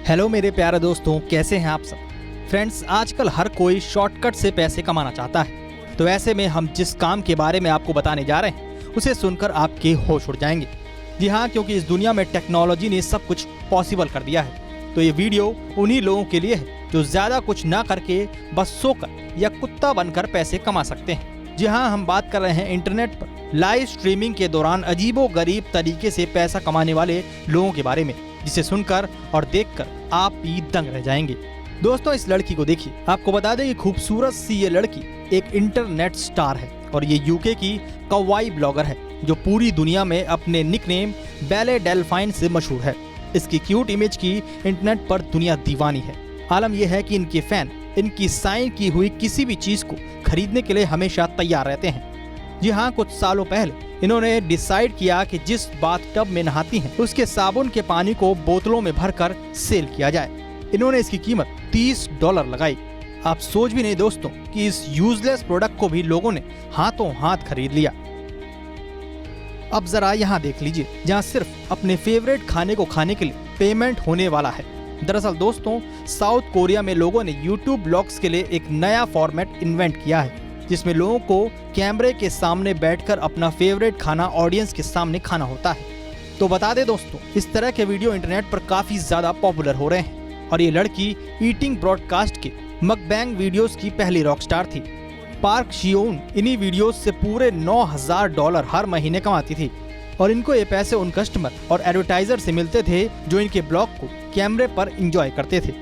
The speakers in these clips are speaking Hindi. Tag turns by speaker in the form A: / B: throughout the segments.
A: हेलो मेरे प्यारे दोस्तों, कैसे हैं आप सब। फ्रेंड्स, आजकल हर कोई शॉर्टकट से पैसे कमाना चाहता है। तो ऐसे में हम जिस काम के बारे में आपको बताने जा रहे हैं उसे सुनकर आपके होश उड़ जाएंगे। जी हाँ, क्योंकि इस दुनिया में टेक्नोलॉजी ने सब कुछ पॉसिबल कर दिया है। तो ये वीडियो उन्हीं लोगों के लिए है जो ज्यादा कुछ ना करके बस सोकर या कुत्ता बनकर पैसे कमा सकते हैं। जी हाँ, हम बात कर रहे हैं इंटरनेट पर लाइव स्ट्रीमिंग के दौरान अजीबो गरीब तरीके से पैसा कमाने वाले लोगों के बारे में, जिसे सुनकर और देखकर आप भी दंग रह जाएंगे। दोस्तों, इस लड़की को देखिए। आपको बता दें कि खूबसूरत सी ये लड़की एक इंटरनेट स्टार है और ये यूके की कौवाई ब्लॉगर है जो पूरी दुनिया में अपने निकनेम बैले डेल्फाइन से मशहूर है। इसकी क्यूट इमेज की इंटरनेट पर दुनिया दीवानी है। आलम यह है कि इनके फैन इनकी साइन की हुई किसी भी चीज को खरीदने के लिए हमेशा तैयार रहते हैं। जी हाँ, कुछ सालों पहले इन्होंने डिसाइड किया कि जिस बाथटब में नहाती हैं उसके साबुन के पानी को बोतलों में भरकर सेल किया जाए। इन्होंने इसकी कीमत $30 लगाई। आप सोच भी नहीं दोस्तों कि इस यूजलेस प्रोडक्ट को भी लोगों ने हाथों हाथ खरीद लिया। अब जरा यहाँ देख लीजिए, जहाँ सिर्फ अपने फेवरेट खाने को खाने के लिए पेमेंट होने वाला है। दरअसल दोस्तों, साउथ कोरिया में लोगों ने यूट्यूब ब्लॉग्स के लिए एक नया फॉर्मेट इन्वेंट किया है जिसमें लोगों को कैमरे के सामने बैठकर अपना फेवरेट खाना ऑडियंस के सामने खाना होता है। तो बता दे दोस्तों, इस तरह के वीडियो इंटरनेट पर काफी ज्यादा पॉपुलर हो रहे हैं और ये लड़की ईटिंग ब्रॉडकास्ट के मकबैंग वीडियोस की पहली रॉक स्टार थी। पार्क शियोन इन्हीं वीडियोस से पूरे $9,000 हर महीने कमाती थी और इनको ये पैसे उन कस्टमर और एडवर्टाइजर से मिलते थे जो इनके ब्लॉग को कैमरे पर एंजॉय करते थे।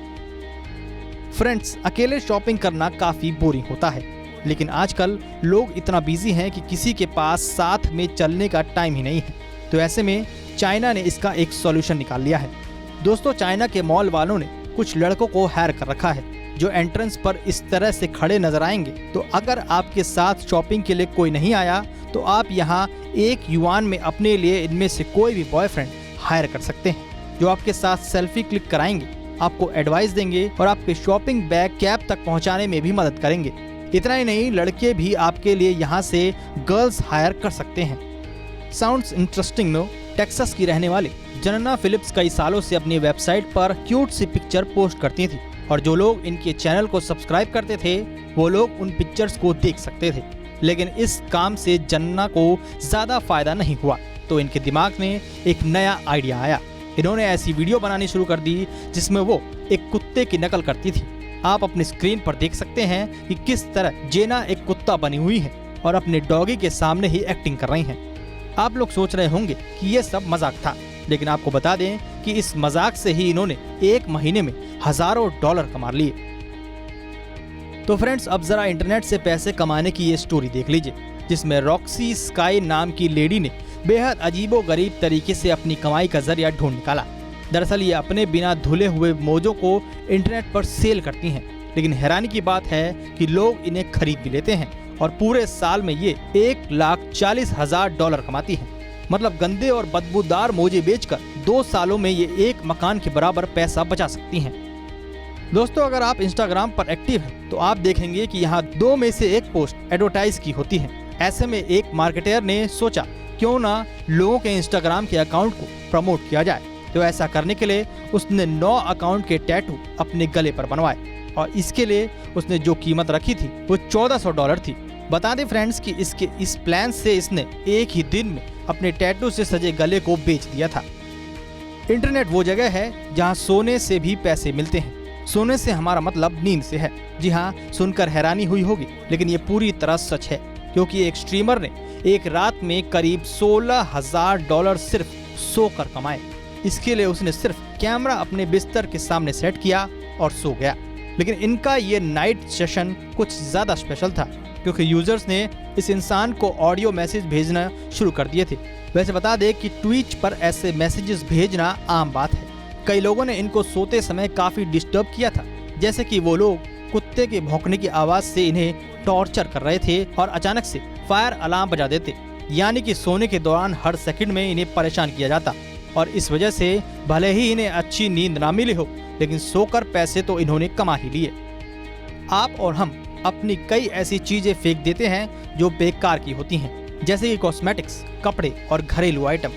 A: फ्रेंड्स, अकेले शॉपिंग करना काफी बोरिंग होता है, लेकिन आजकल लोग इतना बिजी हैं कि किसी के पास साथ में चलने का टाइम ही नहीं है। तो ऐसे में चाइना ने इसका एक सॉल्यूशन निकाल लिया है। दोस्तों, चाइना के मॉल वालों ने कुछ लड़कों को हायर कर रखा है जो एंट्रेंस पर इस तरह से खड़े नजर आएंगे। तो अगर आपके साथ शॉपिंग के लिए कोई नहीं आया तो आप यहाँ $1 में अपने लिए इनमें से कोई भी बॉयफ्रेंड हायर कर सकते हैं जो आपके साथ सेल्फी क्लिक कराएंगे, आपको एडवाइस देंगे और आपके शॉपिंग बैग कैब तक पहुँचाने में भी मदद करेंगे। इतना ही नहीं, लड़के भी आपके लिए यहाँ से गर्ल्स हायर कर सकते हैं। Sounds interesting no. टेक्सास की रहने वाली जनना फिलिप्स कई सालों से अपनी वेबसाइट पर क्यूट सी पिक्चर पोस्ट करती थी और जो लोग इनके चैनल को सब्सक्राइब करते थे वो लोग उन पिक्चर्स को देख सकते थे। लेकिन इस काम से जन्ना को ज्यादा फायदा नहीं हुआ, तो इनके दिमाग में एक नया आइडिया आया। इन्होंने ऐसी वीडियो बनानी शुरू कर दी जिसमें वो एक कुत्ते की नकल करती थी। आप अपनी स्क्रीन पर देख सकते हैं कि किस तरह जेना एक कुत्ता बनी हुई है और अपने डॉगी के सामने ही एक्टिंग कर रही हैं। आप लोग सोच रहे होंगे कि ये सब मजाक था, लेकिन आपको बता दें कि इस मजाक से ही इन्होंने एक महीने में हजारों डॉलर कमा लिए। तो फ्रेंड्स, अब जरा इंटरनेट से पैसे कमाने की ये स्टोरी देख लीजिए जिसमें रॉक्सी स्काई नाम की लेडी ने बेहद अजीबो गरीब तरीके से अपनी कमाई का जरिया ढूंढ निकाला। दरअसल ये अपने बिना धुले हुए मोजों को इंटरनेट पर सेल करती हैं, लेकिन हैरानी की बात है कि लोग इन्हें खरीद भी लेते हैं और पूरे साल में ये $1,40,000 कमाती हैं। मतलब गंदे और बदबूदार मोजे बेचकर 2 सालों में ये एक मकान के बराबर पैसा बचा सकती हैं। दोस्तों, अगर आप इंस्टाग्राम पर एक्टिव हैं तो आप देखेंगे कि यहाँ 2 में से 1 पोस्ट एडवर्टाइज की होती है। ऐसे में एक मार्केटर ने सोचा क्यों ना लोगों के इंस्टाग्राम के अकाउंट को प्रमोट किया जाए। तो ऐसा करने के लिए उसने 9 अकाउंट के टैटू अपने गले पर बनवाए और इसके लिए उसने जो कीमत रखी थी वो $1,400 थी। बता दें फ्रेंड्स कि इसके इस प्लान से इसने एक ही दिन में अपने टैटू से सजे गले को बेच दिया था। इंटरनेट वो जगह है जहां सोने से भी पैसे मिलते हैं। सोने से हमारा मतलब नींद से है। जी हाँ, सुनकर हैरानी हुई होगी, लेकिन ये पूरी तरह सच है, क्योंकि एक स्ट्रीमर ने एक रात में करीब $16,000 सिर्फ सोकर कमाए। इसके लिए उसने सिर्फ कैमरा अपने बिस्तर के सामने सेट किया और सो गया। लेकिन इनका ये नाइट सेशन कुछ ज्यादा स्पेशल था, क्योंकि यूजर्स ने इस इंसान को ऑडियो मैसेज भेजना शुरू कर दिए थे। वैसे बता दें कि ट्विच पर ऐसे मैसेजेस भेजना आम बात है। कई लोगों ने इनको सोते समय काफी डिस्टर्ब किया था, जैसे कि वो लोग कुत्ते के भौंकने की आवाज से इन्हें टॉर्चर कर रहे थे और अचानक से फायर अलार्म बजा देते, यानी कि सोने के दौरान हर सेकंड में इन्हें परेशान किया जाता। और इस वजह से भले ही इन्हें अच्छी नींद ना मिली हो, लेकिन सोकर पैसे तो इन्होंने कमा ही लिए। आप और हम अपनी कई ऐसी चीजें फेंक देते हैं जो बेकार की होती हैं, जैसे कि कॉस्मेटिक्स, कपड़े और घरेलू आइटम।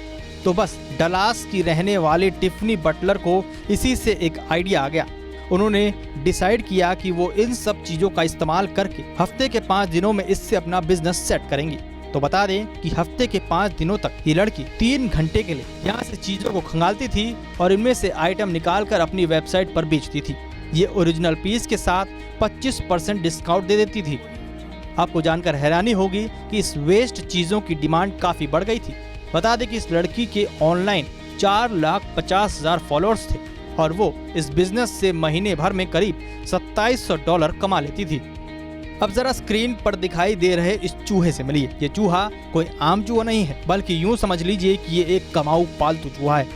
A: तो बस डलास की रहने वाली टिफनी बटलर को इसी से एक आइडिया आ गया। उन्होंने डिसाइड किया कि वो इन सब चीजों का इस्तेमाल करके हफ्ते के 5 दिनों में इससे अपना बिजनेस सेट करेंगी। तो बता दें कि हफ्ते के 5 दिनों तक ये लड़की 3 घंटे के लिए यहाँ से चीजों को खंगालती थी और इनमें से आइटम निकालकर अपनी वेबसाइट पर बेचती थी। ये ओरिजिनल पीस के साथ 25% डिस्काउंट दे देती थी। आपको जानकर हैरानी होगी कि इस वेस्ट चीजों की डिमांड काफी बढ़ गई थी। बता दें कि इस लड़की के ऑनलाइन 4,50,000 फॉलोअर्स थे और वो इस बिजनेस से महीने भर में करीब $2700 कमा लेती थी। अब जरा स्क्रीन पर दिखाई दे रहे इस चूहे से मिलिए। ये चूहा कोई आम चूहा नहीं है, बल्कि यूं समझ लीजिए कि ये एक कमाऊ पालतू चूहा है।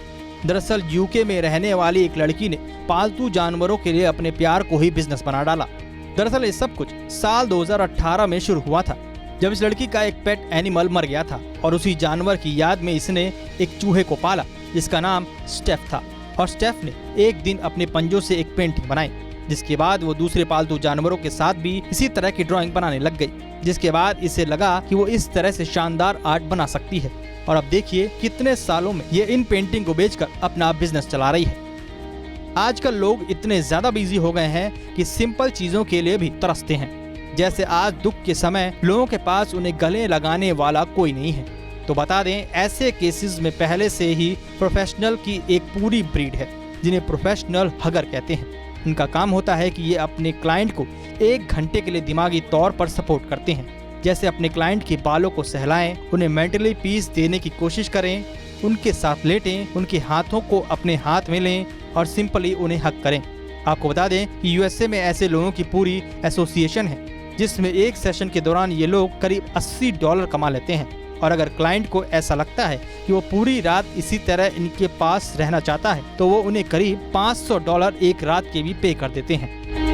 A: दरअसल यूके में रहने वाली एक लड़की ने पालतू जानवरों के लिए अपने प्यार को ही बिजनेस बना डाला। दरअसल ये सब कुछ साल 2018 में शुरू हुआ था, जब इस लड़की का एक पेट एनिमल मर गया था और उसी जानवर की याद में इसने एक चूहे को पाला जिसका नाम स्टेफ था। और स्टेफ ने एक दिन अपने पंजों से एक पेंटिंग बनाई, जिसके बाद वो दूसरे पालतू जानवरों के साथ भी इसी तरह की ड्राइंग बनाने लग गई, जिसके बाद इसे लगा कि वो इस तरह से शानदार आर्ट बना सकती है। और अब देखिए कितने सालों में ये इन पेंटिंग को बेचकर अपना बिजनेस चला रही है। आजकल लोग इतने ज्यादा बिजी हो गए हैं कि सिंपल चीजों के लिए भी तरसते हैं। जैसे आज दुख के समय लोगों के पास उन्हें गले लगाने वाला कोई नहीं है। तो बता दें, ऐसे केसेस में पहले से ही प्रोफेशनल की एक पूरी ब्रीड है, जिन्हें प्रोफेशनल हगर कहते हैं। इनका काम होता है कि ये अपने क्लाइंट को 1 घंटे के लिए दिमागी तौर पर सपोर्ट करते हैं। जैसे अपने क्लाइंट के बालों को सहलाएं, उन्हें मेंटली पीस देने की कोशिश करें, उनके साथ लेटें, उनके हाथों को अपने हाथ में लें और सिंपली उन्हें हक करें। आपको बता दें कि यूएसए में ऐसे लोगों की पूरी एसोसिएशन है, जिसमें एक सेशन के दौरान ये लोग करीब $80 कमा लेते हैं। और अगर क्लाइंट को ऐसा लगता है कि वो पूरी रात इसी तरह इनके पास रहना चाहता है, तो वो उन्हें करीब $500 एक रात के भी पे कर देते हैं।